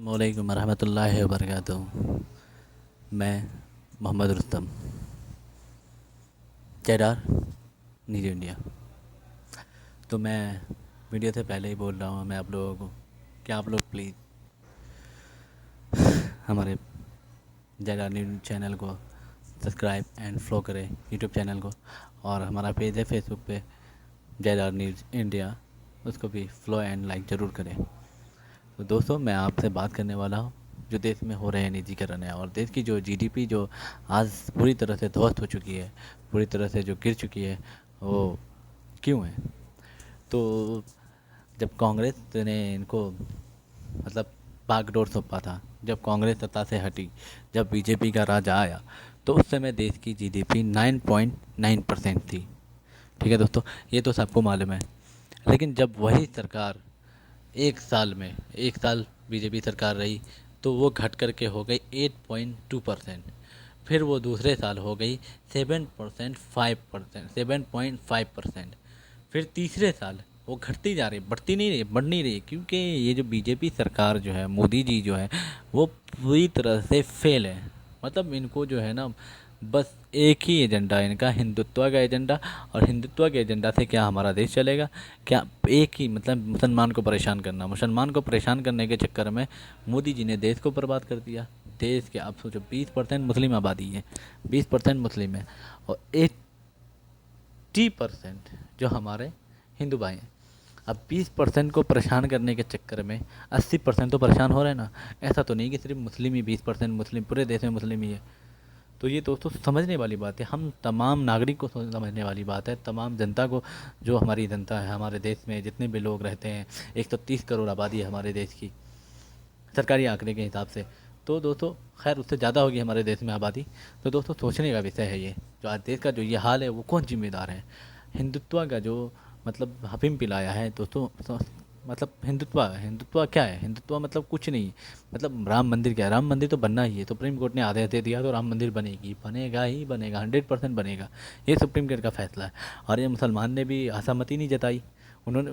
वालेकुम रहमतुल्लाहि व बरकातुहू। मैं मोहम्मद रुस्तम, केदार, न्यू इंडिया। तो मैं वीडियो से पहले ही बोल रहा हूँ मैं आप लोगों को कि आप लोग प्लीज़ हमारे केदार न्यूज़ चैनल को सब्सक्राइब एंड फॉलो करें, यूट्यूब चैनल को। और हमारा पेज है फेसबुक पे केदार न्यूज़ इंडिया, उसको भी फॉलो एंड लाइक ज़रूर करें। तो दोस्तों, मैं आपसे बात करने वाला हूँ जो देश में हो रहे हैं निजीकरण है, और देश की जो जीडीपी जो आज पूरी तरह से ध्वस्त हो चुकी है, पूरी तरह से जो गिर चुकी है, वो क्यों है। तो जब कांग्रेस ने इनको मतलब बागडोर सौंपा था, जब कांग्रेस सत्ता से हटी, जब बीजेपी का राज आया, तो उस समय देश की जीडीपी 9.9% थी। ठीक है दोस्तों, ये तो सबको मालूम है। लेकिन जब वही सरकार एक साल बीजेपी सरकार रही, तो वो घट करके हो गई 8.2%। फिर वो दूसरे साल हो गई 7.5%। फिर तीसरे साल वो घटती जा रही, बढ़ती नहीं रही, बढ़ नहीं रही, क्योंकि ये जो बीजेपी सरकार जो है, मोदी जी जो है, वो पूरी तरह से फेल है। मतलब इनको जो है ना, बस एक ही एजेंडा है इनका, हिंदुत्व का एजेंडा। और हिंदुत्व के एजेंडा से क्या हमारा देश चलेगा? क्या एक ही मतलब मुसलमान को परेशान करना। मुसलमान को परेशान करने के चक्कर में मोदी जी ने देश को बर्बाद कर दिया। देश के आप सोचो 20% मुस्लिम आबादी है, 20% मुस्लिम है, और 80% जो हमारे हिंदू भाई हैं। अब 20% को परेशान करने के चक्कर में 80% तो परेशान हो रहे हैं ना। ऐसा तो नहीं कि सिर्फ मुस्लिम ही 20% मुस्लिम, पूरे देश में मुस्लिम ही है। तो ये दोस्तों समझने वाली बात है, हम तमाम नागरिक को समझने वाली बात है, तमाम जनता को। जो हमारी जनता है हमारे देश में, जितने भी लोग रहते हैं, 130 करोड़ आबादी है हमारे देश की, सरकारी आंकड़े के हिसाब से। तो दोस्तों, खैर उससे ज़्यादा होगी हमारे देश में आबादी। तो दोस्तों, सोचने का विषय है ये, जो आज देश का जो ये हाल है, वो कौन जिम्मेदार है? हिंदुत्व का जो मतलब हफीम पिलाया है दोस्तों। मतलब हिंदुत्व क्या है? हिंदुत्व मतलब कुछ नहीं। मतलब राम मंदिर क्या है? राम मंदिर तो बनना ही है, सुप्रीम कोर्ट ने आदेश दे दिया, तो राम मंदिर बनेगी, बनेगा ही बनेगा, 100% बनेगा। ये सुप्रीम कोर्ट का फैसला है। और ये मुसलमान ने भी असहमति नहीं जताई। उन्होंने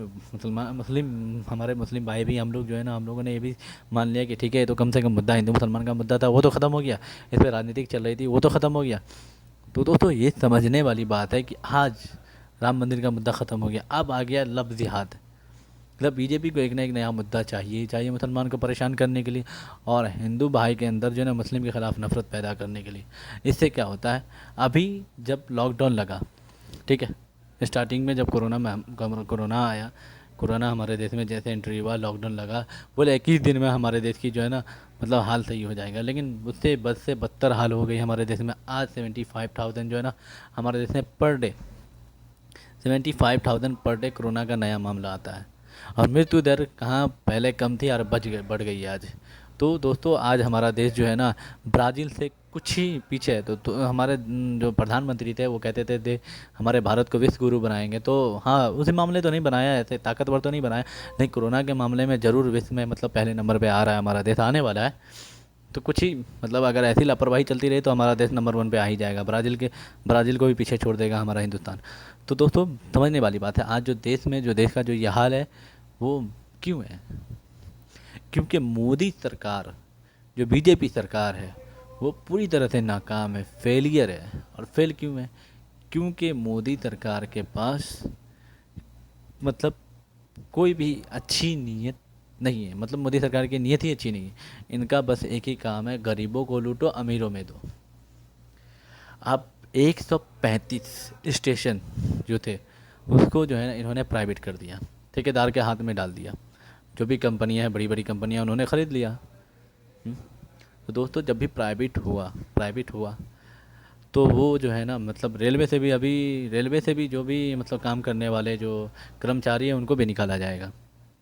मुस्लिम हमारे मुस्लिम भाई भी, हम लोग जो है ना, हम लोगों ने ये भी मान लिया कि ठीक है, ये तो कम से कम मुद्दा हिंदू मुसलमान का मुद्दा था, वो तो ख़त्म हो गया। इस पर राजनीतिक चल रही थी, वो तो ख़त्म हो गया। तो दोस्तों, ये समझने वाली बात है कि आज राम मंदिर का मुद्दा ख़त्म हो गया, अब आ गया लव जिहाद। मतलब बीजेपी को एक ना एक नया मुद्दा चाहिए ही चाहिए मुसलमान को परेशान करने के लिए, और हिंदू भाई के अंदर जो है ना, मुस्लिम के ख़िलाफ़ नफरत पैदा करने के लिए। इससे क्या होता है, अभी जब लॉकडाउन लगा, ठीक है, स्टार्टिंग में जब कोरोना आया, कोरोना हमारे देश में जैसे एंट्री हुआ, लॉकडाउन लगा, बोले 21 दिन में हमारे देश की जो है ना, मतलब हाल सही हो जाएगा। लेकिन उससे बद से बदतर हाल हो गई हमारे देश में। आज 75,000 जो है ना, हमारे देश में per day 75,000 per day corona का नया मामला आता है। और मृत्यु दर कहाँ पहले कम थी और बढ़ गई है आज। तो दोस्तों, आज हमारा देश जो है ना, ब्राज़ील से कुछ ही पीछे है। तो हमारे जो प्रधानमंत्री थे, वो कहते थे हमारे भारत को विश्व गुरु बनाएंगे। तो हाँ, उसी मामले तो नहीं बनाया, ऐसे ताकतवर तो नहीं बनाया, नहीं, कोरोना के मामले में ज़रूर विश्व में मतलब पहले नंबर पे आ रहा है हमारा देश, आने वाला है। तो कुछ ही मतलब अगर ऐसी लापरवाही चलती रही, तो हमारा देश नंबर 1 पे आ ही जाएगा। ब्राज़ील को भी पीछे छोड़ देगा हमारा हिंदुस्तान। तो दोस्तों, समझने वाली बात है, आज जो देश में, जो देश का जो ये हाल है, वो क्यों है? क्योंकि मोदी सरकार, जो बीजेपी सरकार है, वो पूरी तरह से नाकाम है, फेलियर है। और फेल क्यों है? क्योंकि मोदी सरकार के पास मतलब कोई भी अच्छी नीयत नहीं है। मतलब मोदी सरकार की नीयत ही अच्छी नहीं है। इनका बस एक ही काम है, गरीबों को लूटो, अमीरों में दो। अब 135 स्टेशन जो थे, उसको जो है ना, इन्होंने प्राइवेट कर दिया, ठेकेदार के हाथ में डाल दिया। जो भी कंपनियां हैं, बड़ी बड़ी कंपनियां, उन्होंने ख़रीद लिया। हम्म? तो दोस्तों, जब भी प्राइवेट हुआ, तो वो जो है ना, मतलब रेलवे से भी जो भी मतलब काम करने वाले जो कर्मचारी हैं, उनको भी निकाला जाएगा।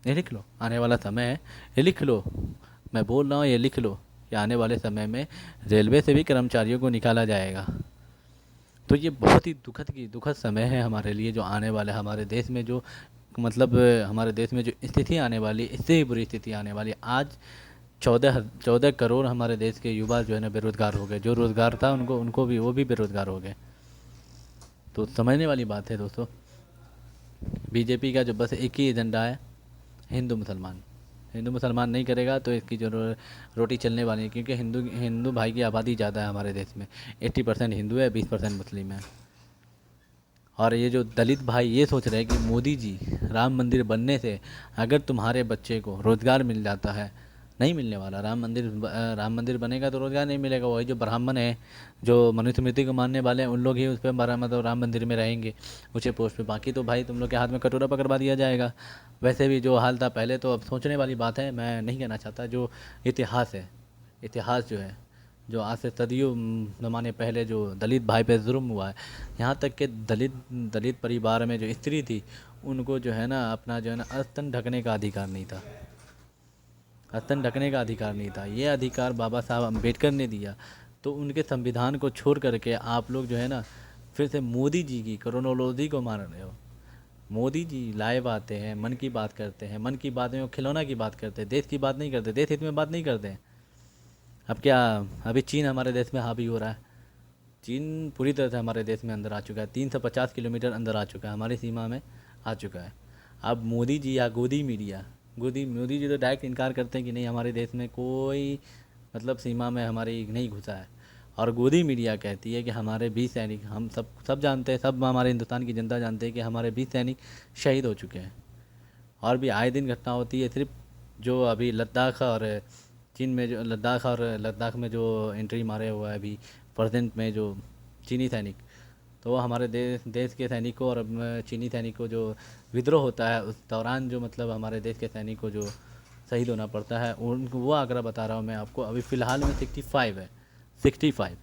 ये लिख लो, आने वाला समय है, ये लिख लो, मैं बोल रहा हूँ, ये लिख लो कि आने वाले समय में रेलवे से भी कर्मचारियों को निकाला जाएगा। तो ये बहुत ही दुखद समय है हमारे लिए, जो आने वाला है हमारे देश में, जो मतलब हमारे देश में जो स्थिति आने वाली, इससे ही बुरी स्थिति आने वाली है। आज 14 करोड़ हमारे देश के युवा जो है ना, बेरोज़गार हो गए। जो रोज़गार था उनको उनको भी, वो भी बेरोज़गार हो गए। तो समझने वाली बात है दोस्तों, बीजेपी का जो बस एक ही एजेंडा है, हिंदू मुसलमान, हिंदू मुसलमान नहीं करेगा तो इसकी जो रोटी चलने वाली है, क्योंकि हिंदू हिंदू भाई की आबादी ज़्यादा है हमारे देश में। 80% हिंदू है, 20% मुस्लिम है। और ये जो दलित भाई ये सोच रहे हैं कि मोदी जी, राम मंदिर बनने से अगर तुम्हारे बच्चे को रोज़गार मिल जाता है, नहीं मिलने वाला। राम मंदिर बनेगा तो रोज़गार नहीं मिलेगा। वही जो ब्राह्मण है, जो मनुस्मृति को मानने वाले हैं, उन लोग ही उस पर मतलब राम मंदिर में रहेंगे ऊँचे पोस्ट पे। बाकी तो भाई तुम लोग के हाथ में कटोरा पकड़वा दिया जाएगा। वैसे भी जो हाल था पहले, तो अब सोचने वाली बात है, मैं नहीं कहना चाहता। जो इतिहास है, इतिहास जो है, जो आज से सदियों ज़माने पहले जो दलित भाई पे जुल्म हुआ है, यहाँ तक कि दलित दलित परिवार में जो स्त्री थी, उनको जो है ना अपना जो है ना स्तन ढकने का अधिकार नहीं था। स्तन ढकने का अधिकार नहीं था। ये अधिकार बाबा साहब अम्बेडकर ने दिया। तो उनके संविधान को छोड़ करके आप लोग जो है ना फिर से मोदी जी की क्रोनोलॉजी को मान रहे हो। मोदी जी लाइव आते हैं, मन की बात करते हैं, मन की बात में वो खिलौना की बात करते हैं, देश की बात नहीं करते, देश हित में बात नहीं करते हैं। अब क्या, अभी चीन हमारे देश में हावी हो रहा है। चीन पूरी तरह से हमारे देश में अंदर आ चुका है, 350 किलोमीटर अंदर आ चुका है, हमारी सीमा में आ चुका है। अब मोदी जी या गोदी मीडिया, गोदी मोदी जी तो डायरेक्ट इनकार करते हैं कि नहीं, हमारे देश में कोई मतलब सीमा में हमारी नहीं घुसा है। और गोदी मीडिया कहती है कि हमारे 20 सैनिक, हम सब जानते हैं, सब हमारे हिंदुस्तान की जनता जानते हैं कि हमारे 20 सैनिक शहीद हो चुके हैं। और भी आए दिन घटना होती है। सिर्फ जो अभी लद्दाख और चीन में जो लद्दाख में जो एंट्री मारे हुआ है अभी प्रेजेंट में जो चीनी सैनिक, तो वो हमारे देश के सैनिकों और चीनी सैनिकों जो विद्रोह होता है उस दौरान जो मतलब हमारे देश के सैनिक को जो शहीद होना पड़ता है, उनको वो आंकड़ा बता रहा हूँ मैं आपको। अभी फ़िलहाल में 65 है। 65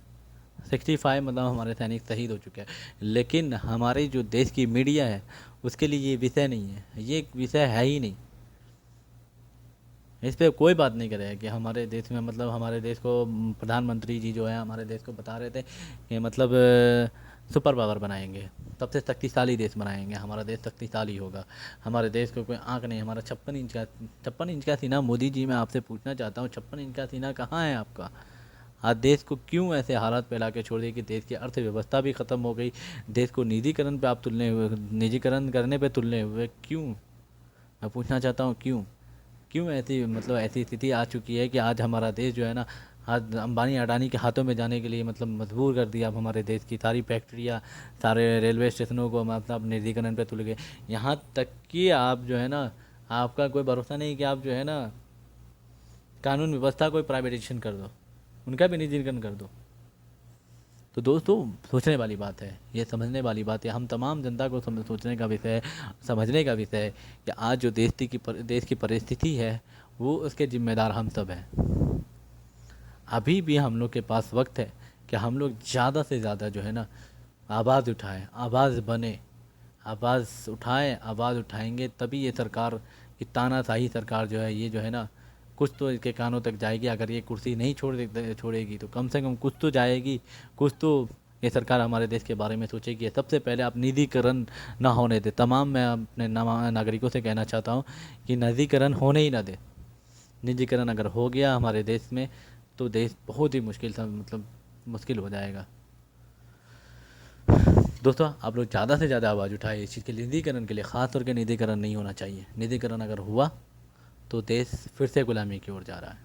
65 मतलब हमारे सैनिक शहीद हो चुके हैं। लेकिन हमारे जो देश की मीडिया है उसके लिए ये विषय नहीं है, ये एक विषय है ही नहीं। इस पे कोई बात नहीं करेगा कि हमारे देश में मतलब हमारे देश को प्रधानमंत्री जी जो है हमारे देश को बता रहे थे कि मतलब सुपर पावर बनाएंगे, सबसे शक्तिशाली देश बनाएंगे, हमारा देश शक्तिशाली होगा, हमारे देश को कोई आँख नहीं। हमारा 56 इंच का सीना। मोदी जी मैं आपसे पूछना चाहता हूँ, 56 इंच का सीना कहाँ है आपका? आज देश को क्यों ऐसे हालात पे ला के छोड़ दिए कि देश की अर्थव्यवस्था भी ख़त्म हो गई, देश को निजीकरण पे आप तुलने हुए, निजीकरण करने पे तुलने हुए, क्यों? मैं पूछना चाहता हूँ क्यों? क्यों ऐसी मतलब ऐसी स्थिति आ चुकी है कि आज हमारा देश जो है ना, आज अंबानी अडानी के हाथों में जाने के लिए मतलब मजबूर कर दिया। अब हमारे देश की सारी फैक्ट्रियाँ, सारे रेलवे स्टेशनों को मतलब निजीकरण पे तुल गए। यहाँ तक कि आप जो है ना, आपका कोई भरोसा नहीं कि आप जो है ना कानून व्यवस्था कोई प्राइवेटाइजेशन कर दो, उनका भी निजीकरण कर दो। तो दोस्तों सोचने वाली बात है, ये समझने वाली बात है। हम तमाम जनता को सोचने का विषय है, समझने का विषय है कि आज जो देश की परिस्थिति है वो उसके जिम्मेदार हम सब हैं। अभी भी हम लोग के पास वक्त है कि हम लोग ज़्यादा से ज़्यादा जो है ना आवाज़ उठाएं, आवाज़ बने, आवाज़ उठाएं, आवाज़ उठाएंगे तभी ये सरकार की तानाशाही सरकार जो है, ये जो है ना कुछ तो इसके कानों तक जाएगी। अगर ये कुर्सी नहीं छोड़ेगी तो कम से कम कुछ तो जाएगी, कुछ तो ये सरकार हमारे देश के बारे में सोचेगी। सबसे पहले आप निजीकरण ना होने दे। तमाम मैं अपने नागरिकों से कहना चाहता हूँ कि निजीकरण होने ही ना दे। निजीकरण अगर हो गया हमारे देश में तो देश बहुत ही मतलब मुश्किल हो जाएगा। दोस्तों आप लोग ज़्यादा से ज़्यादा आवाज़ उठाए इस चीज़ के निजीकरण के लिए। ख़ास तौर के निजीकरण नहीं होना चाहिए। निजीकरण अगर हुआ तो देश फिर से गुलामी की ओर जा रहा है।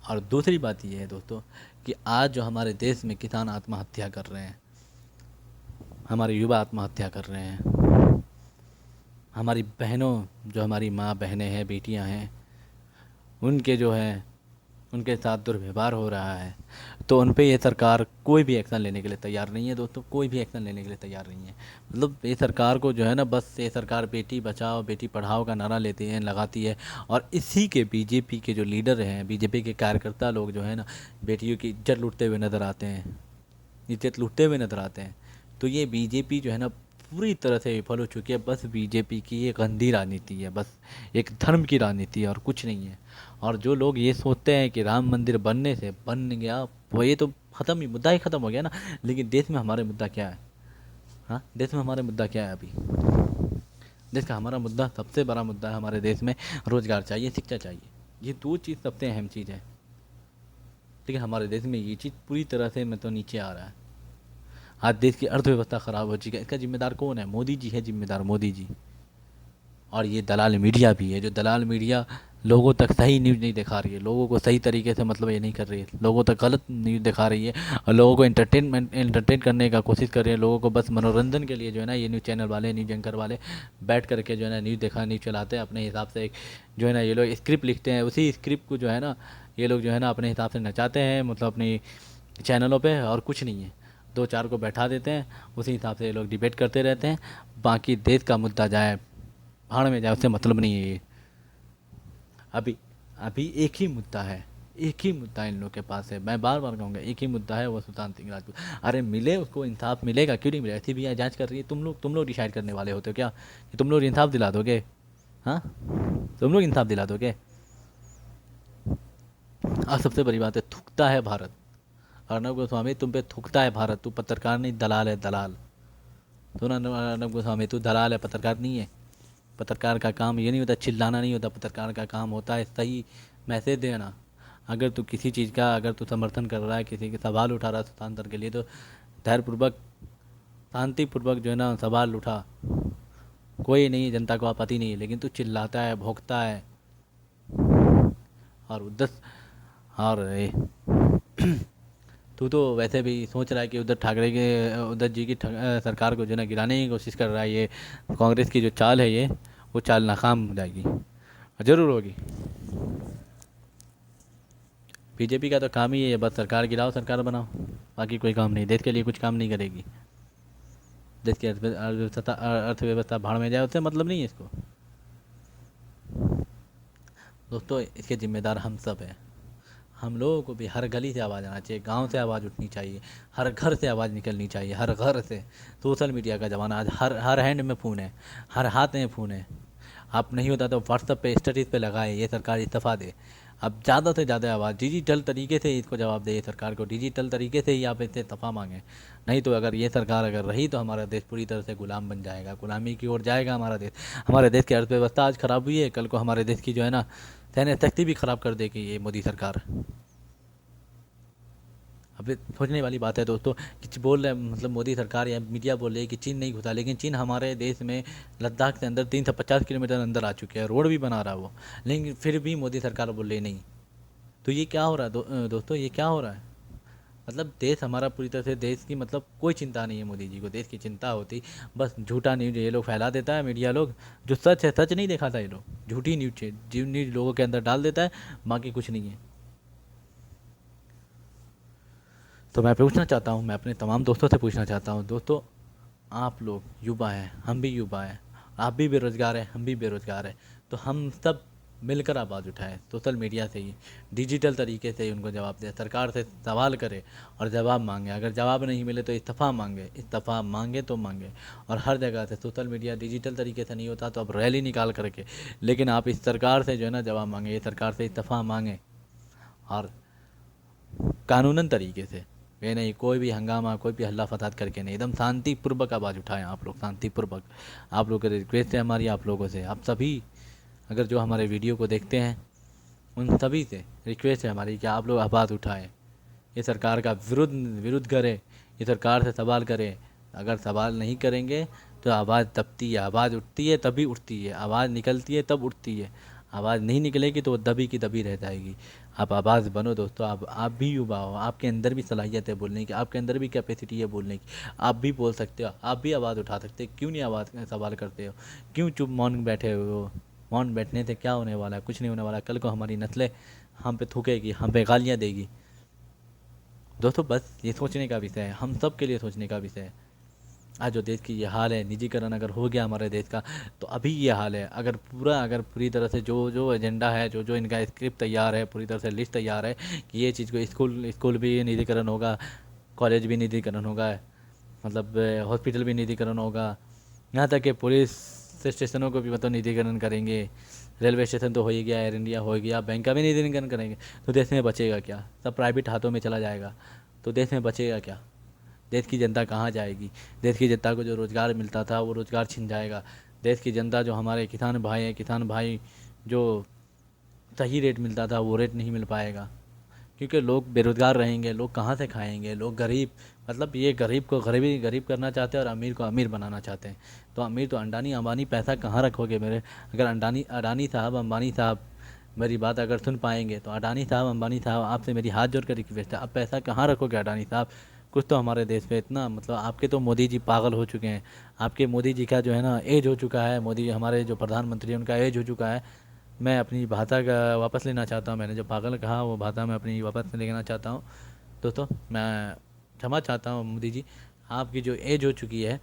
और दूसरी बात यह है दोस्तों कि आज जो हमारे देश में किसान आत्महत्या कर रहे हैं, हमारे युवा आत्महत्या कर रहे हैं, हमारी बहनों, जो हमारी माँ बहनें हैं, बेटियां हैं, उनके जो है उनके साथ दुर्व्यवहार हो रहा है, तो उन पे ये सरकार कोई भी एक्शन लेने के लिए तैयार नहीं है। दोस्तों कोई भी एक्शन लेने के लिए तैयार नहीं है। मतलब ये सरकार को जो है ना, बस ये सरकार बेटी बचाओ बेटी पढ़ाओ का नारा लेती है, लगाती है। और इसी के बीजेपी के जो लीडर हैं, बीजेपी के कार्यकर्ता लोग जो है ना, बेटियों की इज्जत लूटते हुए नज़र आते हैं, इज्जत लूटते हुए नज़र आते हैं। तो ये बीजेपी जो है ना पूरी तरह से विफल हो चुकी है। बस बीजेपी की एक गंदी राजनीति है, बस एक धर्म की राजनीति है और कुछ नहीं है। और जो लोग ये सोचते हैं कि राम मंदिर बनने से बन गया, वो ये तो ख़त्म ही, मुद्दा ही ख़त्म हो गया ना। लेकिन देश में हमारे मुद्दा क्या है? हाँ, देश में हमारे मुद्दा क्या है? अभी देश का हमारा मुद्दा, सबसे बड़ा मुद्दा है हमारे देश में रोज़गार चाहिए, शिक्षा चाहिए। ये दो चीज़ सबसे अहम चीज़ है। लेकिन हमारे देश में ये चीज़ पूरी तरह से मतलब नीचे आ रहा है। आज देश की अर्थव्यवस्था ख़राब हो चुकी है। इसका जिम्मेदार कौन है? मोदी जी है जिम्मेदार, मोदी जी। और ये दलाल मीडिया भी है, जो दलाल मीडिया लोगों तक सही न्यूज़ नहीं दिखा रही है, लोगों को सही तरीके से मतलब ये नहीं कर रही है, लोगों तक गलत न्यूज़ दिखा रही है और लोगों को एंटरटेन करने का कोशिश कर रही है, लोगों को बस मनोरंजन के लिए जो है ना ये न्यूज़ चैनल वाले, न्यूज़ एंकर वाले बैठ करके जो है ना न्यूज़ चलाते हैं अपने हिसाब से। एक जो है ना ये लोग स्क्रिप्ट लिखते हैं, उसी स्क्रिप्ट को जो है ना ये लोग जो है ना अपने हिसाब से नचाते हैं, मतलब अपनी चैनलों पे, और कुछ नहीं है। दो चार को बैठा देते हैं, उसी हिसाब से ये लोग डिबेट करते रहते हैं। बाकी देश का मुद्दा जाए भाड़ में जाए, उससे मतलब नहीं है ये। अभी अभी एक ही मुद्दा है, एक ही मुद्दा इन लोग के पास है, मैं बार बार कहूँगा एक ही मुद्दा है, वो सुशांत सिंह राजपूत। अरे मिले उसको इंसाफ, मिलेगा क्यों नहीं मिलेगा? सीबीआई जांच कर रही है, तुम लोग डिसाइड करने वाले होते हो क्या कि तुम लोग इंसाफ दिला दोगे? हाँ, तुम लोग इंसाफ दिला दोगे? और सबसे बड़ी बात है, थूकता है भारत। अर्नब गोस्वामी तुम पे थूकता है भारत, तू पत्रकार नहीं, दलाल है, दलाल। तो ना अर्नब गोस्वामी, तू दलाल है, पत्रकार नहीं है। पत्रकार का काम ये नहीं होता, चिल्लाना नहीं होता, पत्रकार का काम होता है सही मैसेज देना। अगर तू किसी चीज़ का, अगर तू समर्थन कर रहा है, किसी के सवाल उठा रहा है स्वतंत्र के लिए, तो धैर्यपूर्वक, शांतिपूर्वक जो है ना सवाल उठा, कोई नहीं, जनता को आपत्ति नहीं है। लेकिन तू चिल्लाता है, भौंकता है, और उद्धर, और तू तो वैसे भी सोच रहा है कि उद्धव जी की सरकार को जो है ना गिराने की कोशिश कर रहा है। ये कांग्रेस की जो चाल है, ये वो चाल नाकाम हो जाएगी, और ज़रूर होगी। बीजेपी का तो काम ही है बस सरकार गिराओ, सरकार बनाओ, बाकी कोई काम नहीं, देश के लिए कुछ काम नहीं करेगी। देश की अर्थव्यवस्था भाड़ में जाए, उससे मतलब नहीं है इसको। दोस्तों इसके जिम्मेदार हम सब हैं। हम लोगों को भी हर गली से आवाज़ आना चाहिए, गांव से आवाज़ उठनी चाहिए, हर घर से आवाज़ निकलनी चाहिए, हर घर से। सोशल मीडिया का ज़माना, आज हर हर हैंड में फ़ोन है, हर हाथ में फ़ोन है। आप नहीं होता तो व्हाट्सएप पे, स्टेटस पे लगाए ये सरकार इस्तीफ़ा दे। अब ज़्यादा से ज़्यादा आवाज़ डिजिटल तरीके से इसको जवाब दे, ये सरकार को डिजिटल तरीके से ही आप इससे इस्तीफ़ा मांगें। नहीं तो अगर ये सरकार अगर रही तो हमारा देश पूरी तरह से गुलाम बन जाएगा, गुलामी की ओर जाएगा हमारा देश। हमारे देश की अर्थव्यवस्था आज ख़राब हुई है, कल को हमारे देश की जो है ना सैन्य शक्ति भी ख़राब कर देगी ये मोदी सरकार। अब ये सोचने वाली बात है दोस्तों कि बोल रहे मतलब मोदी सरकार या मीडिया बोल रही है कि चीन नहीं घुसा, लेकिन चीन हमारे देश में लद्दाख के अंदर 350 किलोमीटर अंदर आ चुके हैं, रोड भी बना रहा है वो, लेकिन फिर भी मोदी सरकार बोल रही नहीं। तो ये क्या हो रहा है दोस्तों, ये क्या हो रहा है? मतलब देश हमारा पूरी तरह से, देश की मतलब कोई चिंता नहीं है मोदी जी को, देश की चिंता होती बस झूठा न्यूज ये लोग फैला देता है मीडिया लोग, जो सच है सच नहीं दिखाता ये लोग, झूठी न्यूज लोगों के अंदर डाल देता है, बाकी कुछ नहीं है। तो मैं पूछना चाहता हूँ, मैं अपने तमाम दोस्तों से पूछना चाहता हूँ, दोस्तों आप लोग युवा हैं, हम भी युवा हैं, आप भी बेरोज़गार हैं, हम भी बेरोज़गार हैं, तो हम सब मिलकर आवाज़ उठाएं, सोशल मीडिया से ही, डिजिटल तरीके से ही उनको जवाब दें, सरकार से सवाल करें और जवाब मांगे। अगर जवाब नहीं मिले तो इस्तीफ़ा मांगे, इस्तीफ़ा मांगे तो मांगे। और हर जगह से सोशल मीडिया डिजिटल तरीके से नहीं होता तो अब रैली निकाल करके, लेकिन आप इस सरकार से जो है ना जवाब मांगे, ये सरकार से इस्तीफ़ा मांगें, और कानूनन तरीके से, ये नहीं कोई भी हंगामा, कोई भी हल्ला फसाद करके नहीं, एकदम शांतिपूर्वक आवाज़ उठाएं आप लोग, शांतिपूर्वक। आप लोगों की रिक्वेस्ट है हमारी, आप लोगों से, आप सभी अगर जो हमारे वीडियो को देखते हैं उन सभी से रिक्वेस्ट है हमारी कि आप लोग आवाज़ उठाएं, ये सरकार का विरुद्ध करें, ये सरकार से सवाल करें। अगर सवाल नहीं करेंगे तो आवाज़ दबती है, आवाज़ उठती है तभी उठती है, आवाज़ निकलती है तब उठती है, आवाज़ नहीं निकलेगी तो वो दबी की दबी रह जाएगी। आप आवाज़ बनो दोस्तों, आप भी युवा हो, आपके अंदर भी सलाहियत है बोलने की, आपके अंदर भी कैपेसिटी है बोलने की, आप भी बोल सकते हो, आप भी आवाज़ उठा सकते हो। क्यों नहीं आवाज़ सवाल करते हो? क्यों चुप मौन बैठे हो? मौन बैठने से क्या होने वाला है? कुछ नहीं होने वाला। कल को हमारी नस्लें हम पे थूकेगी, हम पे गालियाँ देगी। दोस्तों बस ये सोचने का विषय है, हम सब के लिए सोचने का विषय है। आज जो देश की ये हाल है, निजीकरण अगर हो गया हमारे देश का तो अभी ये हाल है। अगर पूरी तरह से जो जो एजेंडा है, जो जो इनका स्क्रिप्ट तैयार है, पूरी तरह से लिस्ट तैयार है कि ये चीज़ को स्कूल भी निजीकरण होगा, कॉलेज भी निजीकरण होगा, मतलब हॉस्पिटल भी निजीकरण होगा, यहाँ तक कि पुलिस स्टेशनों को भी मतलब निजीकरण करेंगे, रेलवे स्टेशन तो हो ही गया, एयर इंडिया हो गया, बैंक का भी निजीकरण करेंगे, तो देश में बचेगा क्या? सब प्राइवेट हाथों में चला जाएगा, तो देश में बचेगा क्या? देश की जनता कहाँ जाएगी? देश की जनता को जो रोज़गार मिलता था वो रोज़गार छिन जाएगा। देश की जनता, जो हमारे किसान भाई हैं, किसान भाई जो सही रेट मिलता था वो रेट नहीं मिल पाएगा, क्योंकि लोग बेरोज़गार रहेंगे, लोग कहाँ से खाएंगे, लोग गरीब, मतलब ये गरीब को गरीबी गरीब करना चाहते हैं और अमीर को अमीर बनाना चाहते हैं। तो अमीर तो अंडानी अंबानी पैसा कहाँ रखोगे मेरे, अगर अंडानी अडानी साहब अंबानी साहब मेरी बात अगर सुन पाएंगे तो अडानी साहब अंबानी साहब आपसे मेरी हाथ जोड़ कर रिक्वेस्ट है, अब पैसा कहाँ रखोगे अडानी साहब, कुछ तो हमारे देश पे इतना, मतलब आपके तो मोदी जी पागल हो चुके हैं। आपके मोदी जी का जो है ना एज हो चुका है, मोदी हमारे जो प्रधानमंत्री हैं उनका एज हो चुका है। मैं अपनी भाषा का वापस लेना चाहता हूँ, मैंने जो पागल कहा वो भाषा मैं अपनी वापस लेना चाहता हूँ। दोस्तों मैं क्षमा चाहता हूँ मोदी जी, आपकी जो एज हो चुकी है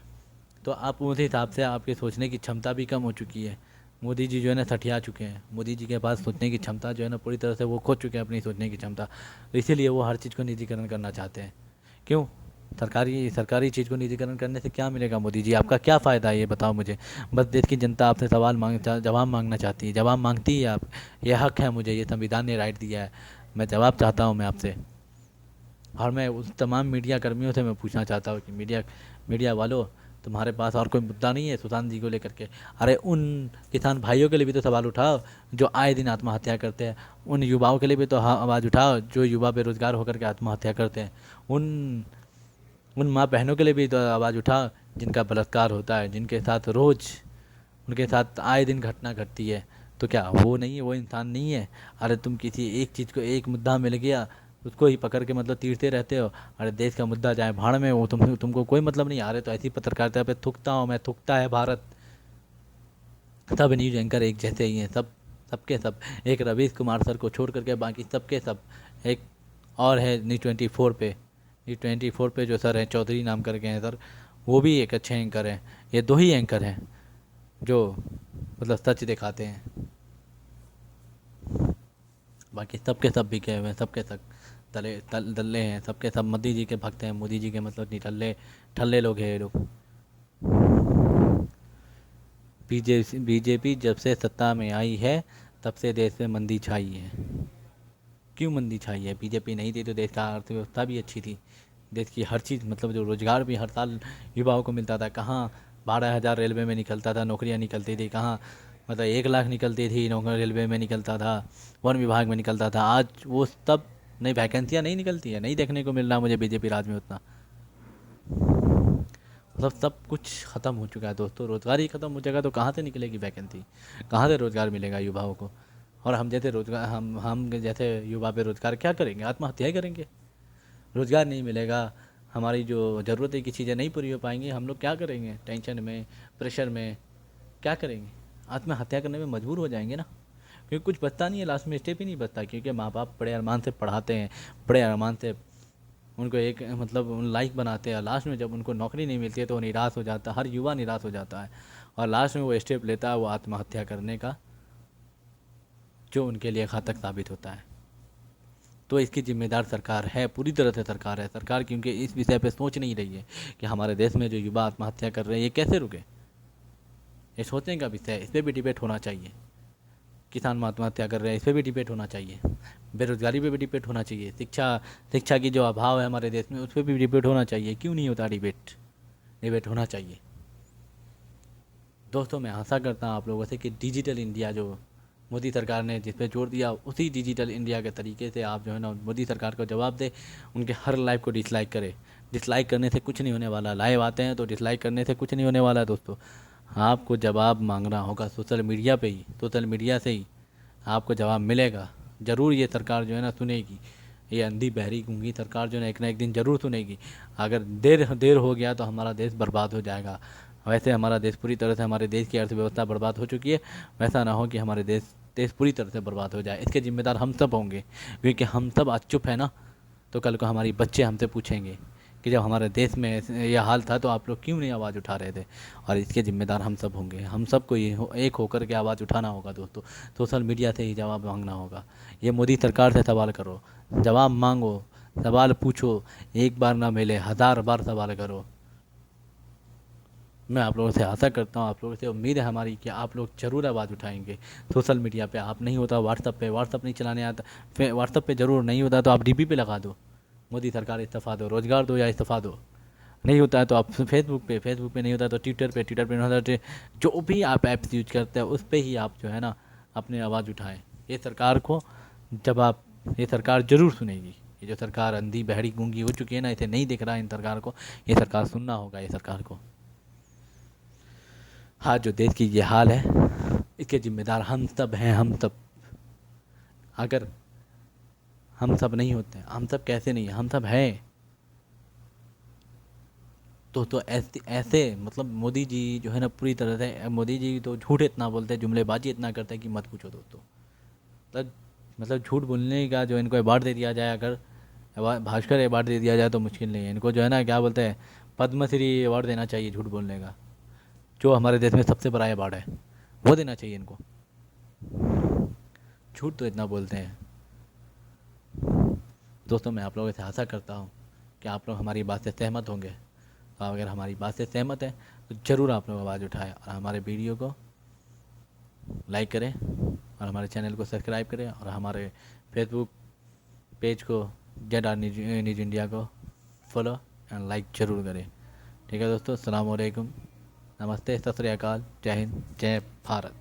तो आप उस हिसाब से आपके सोचने की क्षमता भी कम हो चुकी है। मोदी जी जो है ना सठिया चुके हैं, मोदी जी के पास सोचने की क्षमता जो है ना पूरी तरह से वो खो चुके हैं अपनी सोचने की क्षमता, तो इसीलिए वो हर चीज़ को निजीकरण करना चाहते हैं। क्यों? सरकारी सरकारी चीज़ को निजीकरण करने से क्या मिलेगा मोदी जी, आपका क्या फ़ायदा है ये बताओ मुझे। बस देश की जनता आपसे जवाब मांगना चाहती है, जवाब मांगती है आप, ये हक है मुझे, ये संविधान ने राइट दिया है, मैं जवाब चाहता हूँ मैं आपसे। और मैं उस तमाम मीडिया कर्मियों से मैं पूछना चाहता हूँ कि मीडिया मीडिया वालों, तुम्हारे पास और कोई मुद्दा नहीं है सुशांत जी को लेकर के? अरे उन किसान भाइयों के लिए भी तो सवाल उठाओ जो आए दिन आत्महत्या करते हैं, उन युवाओं के लिए भी तो आवाज़ उठाओ जो युवा बेरोजगार होकर के आत्महत्या करते हैं, उन उन माँ बहनों के लिए भी तो आवाज़ उठाओ जिनका बलात्कार होता है, जिनके साथ रोज़ उनके साथ आए दिन घटना घटती है। तो क्या वो नहीं है, वो इंसान नहीं है? अरे तुम किसी एक चीज़ को, एक मुद्दा मिल गया उसको ही पकड़ के मतलब तीरते रहते हो। अरे देश का मुद्दा जाए भाड़ में, वो तुमको कोई मतलब नहीं। आ रहे तो ऐसी पत्रकारिता पे थूकता हूँ मैं, थूकता है भारत। सब न्यूज एंकर एक जैसे ही हैं, सब सबके सब, एक रवीश कुमार सर को छोड़ करके बाकी सबके सब। एक और है न्यूज़ 24 पे, न्यूज़ 24 पे जो सर हैं चौधरी नाम करके हैं सर, वो भी एक अच्छे एंकर हैं। ये दो ही एंकर हैं जो मतलब सच दिखाते हैं, बाकी सबके सब बिके हुए हैं, सबके सब दल्ले हैं, सबके सब मोदी जी के भक्त हैं, मोदी जी के मतलब निठल्ले ठल्ले लोग हैं ये लोग। बीजेपी जब से सत्ता में आई है तब से देश में मंदी छाई है। क्यों मंदी छाई है? बीजेपी नहीं थी तो देश का अर्थव्यवस्था भी अच्छी थी, देश की हर चीज़, मतलब जो रोज़गार भी हर साल युवाओं को मिलता था। कहाँ 12,000 रेलवे में निकलता था, नौकरियाँ निकलती थी, कहाँ मतलब 1 लाख निकलती थी नौकरी, रेलवे में निकलता था, वन विभाग में निकलता था। आज वो सब नई वैकेंसियाँ नहीं निकलती है, नहीं देखने को मिल रहा मुझे बीजेपी राज में उतना, मतलब सब कुछ ख़त्म हो चुका है दोस्तों। रोज़गार ही ख़त्म हो जाएगा तो कहाँ से निकलेगी वैकेंसी, कहाँ से रोज़गार मिलेगा युवाओं को? और हम जैसे रोज़गार, हम जैसे युवा बेरोज़गार क्या करेंगे? आत्महत्या ही करेंगे। रोज़गार नहीं मिलेगा, हमारी जो ज़रूरत की चीज़ें नहीं पूरी हो पाएंगी, हम लोग क्या करेंगे? टेंशन में, प्रेशर में क्या करेंगे? आत्महत्या करने में मजबूर हो जाएंगे ना, क्योंकि कुछ बचता नहीं है, लास्ट में स्टेप ही नहीं बचता। क्योंकि माँ बाप बड़े अरमान से पढ़ाते हैं, बड़े अरमान से उनको एक मतलब लाइक बनाते हैं, लास्ट में जब उनको नौकरी नहीं मिलती है तो वो निराश हो जाता है, हर युवा निराश हो जाता है और लास्ट में वो स्टेप लेता है वो आत्महत्या करने का, जो उनके लिए घातक साबित होता है। तो इसकी जिम्मेदार सरकार है, पूरी तरह से सरकार है। सरकार क्योंकि इस विषय पे सोच नहीं रही है कि हमारे देश में जो युवा आत्महत्या कर रहे हैं ये कैसे रुके। ये सोचने का विषय है, इस पर भी डिबेट होना चाहिए। किसान आत्महत्या कर रहे हैं, इस पर भी डिबेट होना चाहिए। बेरोजगारी पे भी डिबेट होना चाहिए। शिक्षा की जो अभाव है हमारे देश में उस पर भी डिबेट होना चाहिए। क्यों नहीं होता डिबेट? डिबेट होना चाहिए। दोस्तों मैं आशा करता हूँ आप लोगों से कि डिजिटल इंडिया जो मोदी सरकार ने जिस पे जोर दिया, उसी डिजिटल इंडिया के तरीके से आप जो है ना मोदी सरकार को जवाब दे, उनके हर लाइव को डिसलाइक करे। डिसलाइक करने से कुछ नहीं होने वाला, लाइव आते हैं तो डिसलाइक करने से कुछ नहीं होने वाला दोस्तों। आपको जवाब मांगना होगा सोशल मीडिया पे ही, सोशल मीडिया से ही आपको जवाब मिलेगा। ज़रूर ये सरकार जो है ना सुनेगी, ये अंधी बहरी गूंगी सरकार जो है एक ना एक दिन ज़रूर सुनेगी। अगर देर देर हो गया तो हमारा देश बर्बाद हो जाएगा। वैसे हमारा देश पूरी तरह से, हमारे देश की अर्थव्यवस्था बर्बाद हो चुकी है, वैसा ना हो कि हमारे देश देश पूरी तरह से बर्बाद हो जाए। इसके जिम्मेदार हम सब होंगे, क्योंकि हम सब आज चुप है ना, तो कल को हमारी बच्चे हमसे पूछेंगे कि जब हमारे देश में यह हाल था तो आप लोग क्यों नहीं आवाज़ उठा रहे थे। और इसके जिम्मेदार हम सब होंगे, हम सबको एक होकर के आवाज़ उठाना होगा दोस्तों। सोशल मीडिया से ही जवाब मांगना होगा। ये मोदी सरकार से सवाल करो, जवाब मांगो, सवाल पूछो, एक बार ना मिले 1000 बार सवाल करो। मैं आप लोगों से आशा करता हूँ, आप लोगों से उम्मीद है हमारी कि आप लोग ज़रूर आवाज़ उठाएंगे सोशल मीडिया पे। आप नहीं होता व्हाट्सअप नहीं चलाने आता, फिर व्हाट्सअप पे ज़रूर नहीं होता तो आप डीपी पे लगा दो, मोदी सरकार इस्तीफ़ा दो, रोज़गार दो या इस्तीफ़ा दो। नहीं होता है तो आप फेसबुक पे नहीं होता तो ट्विटर पे नहीं होता तो जो भी आप ऐप्स यूज करते हैं उस पर ही आप जो है ना अपनी आवाज़ उठाएं। ये सरकार को जब आप ये सरकार ज़रूर सुनेगी। ये जो सरकार अंधी बहरी गूंगी हो चुकी है ना, इसे नहीं दिख रहा इन सरकार को, ये सरकार सुनना होगा ये सरकार को। हाँ, जो देश की ये हाल है इसके जिम्मेदार हम सब हैं, हम सब। अगर हम सब नहीं होते, हम सब कैसे नहीं, हम सब हैं। तो ऐसे ऐसे मतलब मोदी जी जो है ना, पूरी तरह से मोदी जी तो झूठ इतना बोलते हैं, जुमलेबाजी इतना करते हैं कि मत पूछो दोस्तों। मतलब झूठ बोलने का जो इनको अवार्ड दे दिया जाए, अगर भास्कर अवार्ड दे दिया जाए तो मुश्किल नहीं है। इनको जो है ना, क्या बोलते हैं, पद्मश्री अवार्ड देना चाहिए झूठ बोलने का, जो हमारे देश में सबसे बड़ा अवार्ड है, वो देना चाहिए इनको। झूठ तो इतना बोलते हैं। दोस्तों, मैं आप लोगों से आशा करता हूँ कि आप लोग हमारी बात से सहमत होंगे। तो अगर हमारी बात से सहमत है तो ज़रूर आप लोग आवाज़ उठाएं और हमारे वीडियो को लाइक करें और हमारे चैनल को सब्सक्राइब करें और हमारे फेसबुक पेज को जेड न्यूज़ इंडिया को फॉलो एंड लाइक ज़रूर करें। ठीक है दोस्तों, अस्सलाम वालेकुम, नमस्ते, सत श्री अकाल, जय हिंद, जय भारत।